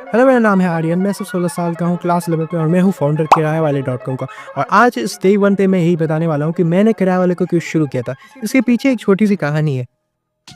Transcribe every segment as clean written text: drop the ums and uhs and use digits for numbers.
Hello, मेरा नाम है आर्यन। मैं सिर्फ 16 साल का हूँ, क्लास 11 पे, और मैं हूँ फाउंडर किराए वाले .com का। और आज इस डे 1 पे मैं यही बताने वाला हूँ कि मैंने किराए वाले को क्यों शुरू किया था। इसके पीछे एक छोटी सी कहानी है।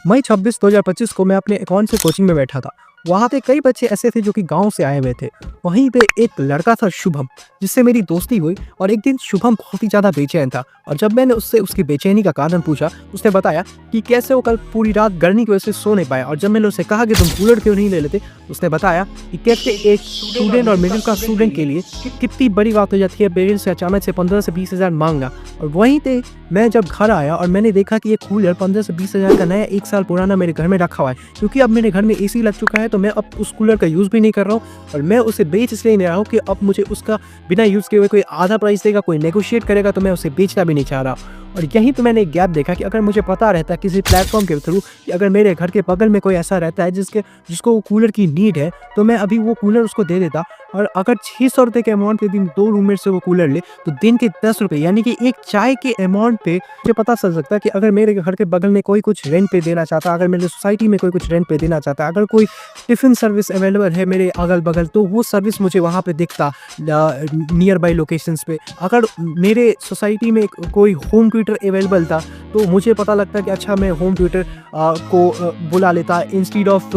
मई 26 2025 को मैं अपने अकाउंट से कोचिंग में बैठा था। वहाँ पे कई बच्चे ऐसे थे जो कि गांव से आए हुए थे। वहीं पे एक लड़का था शुभम, जिससे मेरी दोस्ती हुई। और एक दिन शुभम बहुत ही ज़्यादा बेचैन था, और जब मैंने उससे उसकी बेचैनी का कारण पूछा, उसने बताया कि कैसे वो कल पूरी रात गर्मी की वजह से सो नहीं पाया। और जब मैंने उससे कहा कि तुम कूलर क्यों नहीं ले लेते, उसने बताया कि कैसे एक स्टूडेंट और मिडिल क्लास स्टूडेंट के लिए कितनी बड़ी बात हो जाती है पेरेंट्स से अचानक से 15 से 20 हज़ार मांगना। और वहीं पे मैं जब घर आया और मैंने देखा कि ये कूलर 15 से 20 हज़ार का नया 1 साल पुराना मेरे घर में रखा हुआ है, क्योंकि अब मेरे घर में एसी लग चुका है, तो मैं अब उस कूलर का यूज़ भी नहीं कर रहा हूँ। और मैं उसे बेच इसलिए नहीं रहा हूँ कि अब मुझे उसका बिना यूज़ किए हुए कोई आधा प्राइस देगा, कोई नेगोशिएट करेगा, तो मैं उसे बेचना भी नहीं चाह रहा। और यहीं पे मैंने एक गैप देखा कि अगर मुझे पता रहता किसी प्लेटफॉर्म के थ्रू कि अगर मेरे घर के बगल में कोई ऐसा रहता है जिसको वो कूलर की नीड है, तो मैं अभी वो कूलर उसको दे देता। और अगर 600 रुपये के अमाउंट पे दिन 2 रूममेट से वो कूलर ले, तो दिन के 10 रुपये यानी कि एक चाय के अमाउंट पे मुझे पता चल सकता है कि अगर मेरे घर के बगल में कोई कुछ रेंट पे देना चाहता, अगर मेरे सोसाइटी में कोई कुछ रेंट पे देना चाहता, अगर कोई टिफ़िन सर्विस अवेलेबल है मेरे अगल बगल, तो वो सर्विस मुझे वहाँ पे दिखता नियर बाई लोकेशंस पे। अगर मेरे सोसाइटी में कोई होम ट्यूटर अवेलेबल था, तो मुझे पता लगता कि अच्छा, मैं होम ट्यूटर को बुला लेता इंस्टीड ऑफ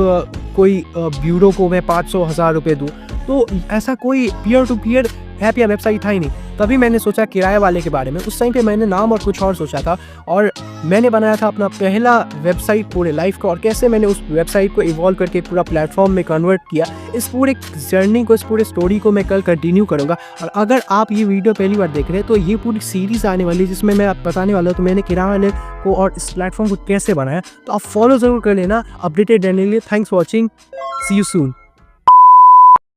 कोई ब्यूरो को मैं 500,000 रुपये दूँ। तो ऐसा कोई पीयर टू पीयर ऐप या वेबसाइट था ही नहीं। तभी मैंने सोचा किराए वाले के बारे में। उस टाइम पे मैंने नाम और कुछ और सोचा था, और मैंने बनाया था अपना पहला वेबसाइट पूरे लाइफ का। और कैसे मैंने उस वेबसाइट को इवॉल्व करके पूरा प्लेटफॉर्म में कन्वर्ट किया, इस पूरे जर्नी को, इस पूरे स्टोरी को मैं कल कंटिन्यू करूँगा। और अगर आप ये वीडियो पहली बार देख रहे हैं, तो ये पूरी सीरीज़ आने वाली है जिसमें मैं आप बताने वाला हूँ तो मैंने किराए वाले को और इस प्लेटफॉर्म को कैसे बनाया। तो आप फॉलो ज़रूर कर लेना अपडेटेड रहने के लिए। Thanks for watching, see you soon.